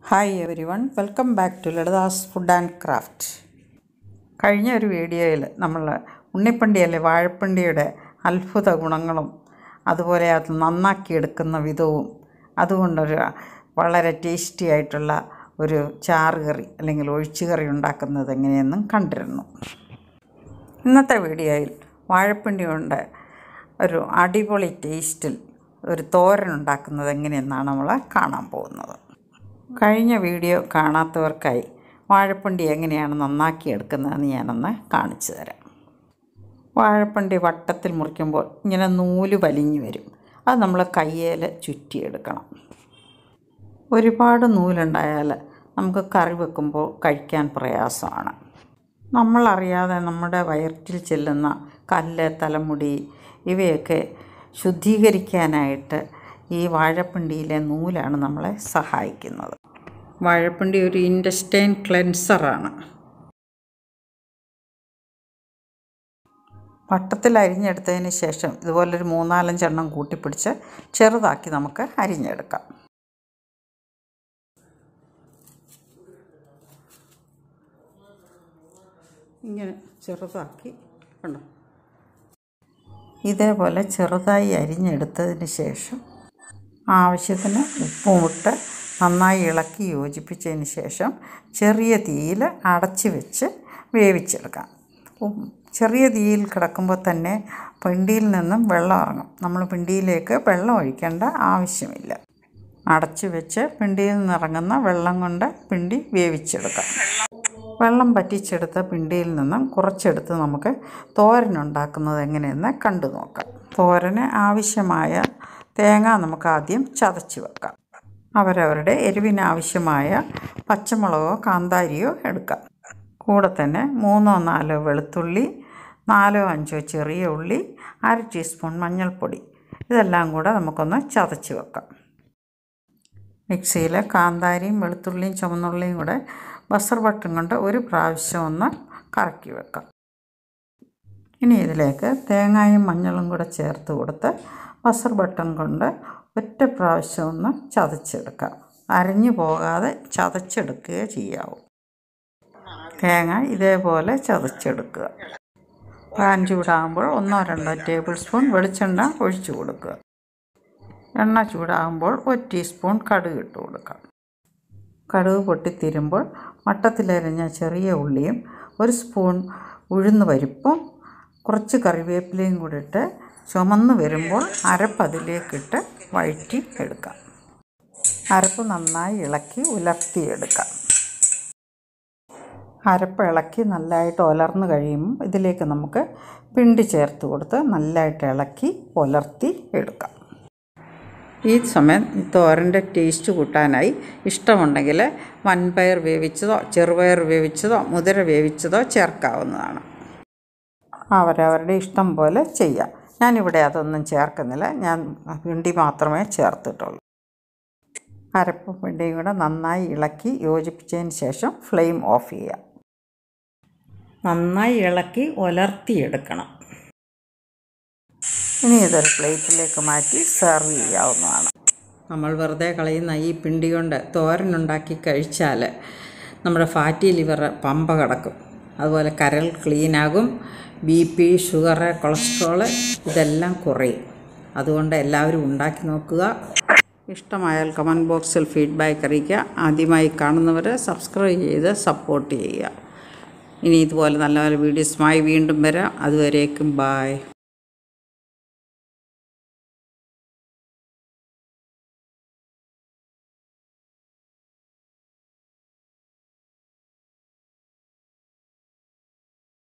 Hi everyone, welcome back to Lalitha's food and craft. കഴിഞ്ഞ ഒരു വീഡിയോയിൽ നമ്മൾ ഉണ്ണിപ്പിണ്ടിയല്ലേ വാഴപ്പിണ്ടിയുടെ അത്ഭുത ഗുണങ്ങളും അതുപോലെ അത് നന്നാക്കിയെടുക്കുന്ന വിധവും അതുകൊണ്ടൊരു വളരെ ടേസ്റ്റി ആയിട്ടുള്ള ഒരു ചാറുകറി അല്ലെങ്കിൽ ഒഴിച്ചുകറി ഉണ്ടാക്കുന്നത് എങ്ങനെയെന്നും കണ്ടിരുന്നു. ഇന്നത്തെ വീഡിയോയിൽ വാഴപ്പിണ്ടി കൊണ്ട് ഒരു അടിപൊളി ടേസ്റ്റിൽ ഒരു തോരൻ ഉണ്ടാക്കുന്നത് എങ്ങനെയെന്നാണ് നമ്മൾ കാണാൻ പോകുന്നത്. കഴിഞ്ഞ വീഡിയോ കാണാത്തവർക്കായി വാഴപ്പിണ്ടി എങ്ങനെയാണ് നന്നാക്കിയെടുക്കുന്നതെന്ന് ഞാനൊന്ന് കാണിച്ചു തരാം. വാഴപ്പിണ്ടി വട്ടത്തിൽ മുറിക്കുമ്പോൾ ഇങ്ങനെ നൂല് വലിഞ്ഞു വരും. അത് നമ്മൾ കയ്യിൽ ചുറ്റിയെടുക്കണം. ഒരുപാട് നൂലുണ്ടായാൽ നമുക്ക് കറി വെക്കുമ്പോൾ കഴിക്കാൻ പ്രയാസമാണ്. നമ്മളറിയാതെ നമ്മുടെ വയറ്റിൽ ചെല്ലുന്ന കല്ല്, തലമുടി ഇവയൊക്കെ ശുദ്ധീകരിക്കാനായിട്ട് ഈ വാഴപ്പിണ്ടിയിലെ നൂലാണ് നമ്മളെ സഹായിക്കുന്നത്. വാഴപ്പിണ്ടി ഒരു ഇൻറ്റസ്റ്റൈൻ ക്ലെൻസറാണ്. വട്ടത്തിൽ അരിഞ്ഞെടുത്തതിന് ശേഷം ഇതുപോലൊരു 3-4 എണ്ണം കൂട്ടിപ്പിടിച്ച് ചെറുതാക്കി നമുക്ക് അരിഞ്ഞെടുക്കാം. ഇങ്ങനെ ചെറുതാക്കി കണ്ടോ, ഇതേപോലെ ചെറുതായി അരിഞ്ഞെടുത്തതിന് ശേഷം ആവശ്യത്തിന് ഉപ്പുമിട്ട് നന്നായി ഇളക്കി യോജിപ്പിച്ചതിന് ശേഷം ചെറിയ തീയിൽ അടച്ച് വെച്ച് വേവിച്ചെടുക്കാം. ചെറിയ തീയിൽ കിടക്കുമ്പോൾ തന്നെ പിണ്ടിയിൽ നിന്നും വെള്ളം ഇറങ്ങും. നമ്മൾ പിണ്ടിയിലേക്ക് വെള്ളം ഒഴിക്കേണ്ട ആവശ്യമില്ല. അടച്ച് വെച്ച് പിണ്ടിയിൽ നിന്നിറങ്ങുന്ന വെള്ളം കൊണ്ട് പിണ്ടി വേവിച്ചെടുക്കാം. വെള്ളം പറ്റിച്ചെടുത്ത പിണ്ടിയിൽ നിന്നും കുറച്ചെടുത്ത് നമുക്ക് തോരനുണ്ടാക്കുന്നത് എങ്ങനെയെന്ന് കണ്ടു നോക്കാം. തോരന് ആവശ്യമായ തേങ്ങ നമുക്ക് ആദ്യം ചതച്ച് വെക്കാം. അവരവരുടെ എരിവിനാവശ്യമായ പച്ചമുളകോ കാന്താരിയോ എടുക്കാം. കൂടെ തന്നെ 3-4 വെളുത്തുള്ളി, 4-5 ചെറിയ ഉള്ളി, 1/2 ടീസ്പൂൺ മഞ്ഞൾപ്പൊടി, ഇതെല്ലാം കൂടെ നമുക്കൊന്ന് ചതച്ച് വെക്കാം. മിക്സിയിൽ കാന്താരിയും വെളുത്തുള്ളിയും ചുവന്നുള്ളിയും കൂടെ ബസർ ബട്ടൺ കൊണ്ട് ഒരു പ്രാവശ്യം ഒന്ന് കറക്കി വെക്കാം. ഇനി ഇതിലേക്ക് തേങ്ങയും മഞ്ഞളും കൂടെ ചേർത്ത് കൊടുത്ത് ബസർ ബട്ടൺ കൊണ്ട് ഒറ്റ പ്രാവശ്യം ഒന്ന് ചതച്ചെടുക്കാം. അരഞ്ഞു പോകാതെ ചതച്ചെടുക്കുകയേ ചെയ്യാവൂ. തേങ്ങ ഇതേപോലെ ചതച്ചെടുക്കുക. പാൻ ചൂടാകുമ്പോൾ 1-2 ടേബിൾ സ്പൂൺ വെളിച്ചെണ്ണ ഒഴിച്ചു കൊടുക്കുക. എണ്ണ ചൂടാകുമ്പോൾ 1 ടീസ്പൂൺ കടുക് ഇട്ട് കൊടുക്കാം. കടുക് പൊട്ടിത്തീരുമ്പോൾ വട്ടത്തിലരിഞ്ഞ ചെറിയ ഉള്ളിയും 1 സ്പൂൺ ഉഴുന്ന് പരിപ്പും കുറച്ച് കറിവേപ്പിലയും കൂടി ഇട്ട് ചുമന്ന് വരുമ്പോൾ അരപ്പ് അതിലേക്കിട്ട് വഴറ്റി എടുക്കാം. അരപ്പ് നന്നായി ഇളക്കി ഉലർത്തിയെടുക്കാം. അരപ്പ് ഇളക്കി നല്ലതായിട്ട് ഉലർന്ന് കഴിയുമ്പോൾ ഇതിലേക്ക് നമുക്ക് പിണ്ടി ചേർത്ത് കൊടുത്ത് നല്ലതായിട്ട് ഇളക്കി ഉലർത്തി എടുക്കാം. ഈ സമയം തോരൻ്റെ ടേസ്റ്റ് കൂട്ടാനായി ഇഷ്ടമുണ്ടെങ്കിൽ വൻപയർ വേവിച്ചതോ ചെറുപയർ വേവിച്ചതോ മുതിര വേവിച്ചതോ ചേർക്കാവുന്നതാണ്. അവരവരുടെ ഇഷ്ടം പോലെ ചെയ്യാം. ഞാനിവിടെ അതൊന്നും ചേർക്കുന്നില്ല. ഞാൻ പിണ്ടി മാത്രമേ ചേർത്തിട്ടുള്ളൂ. അരപ്പും പിണ്ടിയും കൂടെ നന്നായി ഇളക്കി യോജിപ്പിച്ചതിന് ശേഷം ഫ്ലെയിം ഓഫ് ചെയ്യാം. നന്നായി ഇളക്കി ഉലർത്തിയെടുക്കണം. ഇനി ഇതൊരു പ്ലേറ്റിലേക്ക് മാറ്റി സെർവ് ചെയ്യാവുന്നതാണ്. നമ്മൾ വെറുതെ കളയുന്ന ഈ പിണ്ടി കൊണ്ട് തോരനുണ്ടാക്കി കഴിച്ചാൽ നമ്മുടെ ഫാറ്റി ലിവർ പമ്പ കിടക്കും. അതുപോലെ കരൾ ക്ലീനാകും. BP, ഷുഗർ, കൊളസ്ട്രോള് ഇതെല്ലാം കുറയും. അതുകൊണ്ട് എല്ലാവരും ഉണ്ടാക്കി നോക്കുക. ഇഷ്ടമായാൽ കമൻറ്റ് ബോക്സിൽ ഫീഡ്ബാക്ക് അറിയിക്കുക. ആദ്യമായി കാണുന്നവർ സബ്സ്ക്രൈബ് ചെയ്ത് സപ്പോർട്ട് ചെയ്യുക. ഇനി ഇതുപോലെ നല്ല നല്ല വീഡിയോസുമായി വീണ്ടും വരാം. അതുവരേക്കും ബായ്.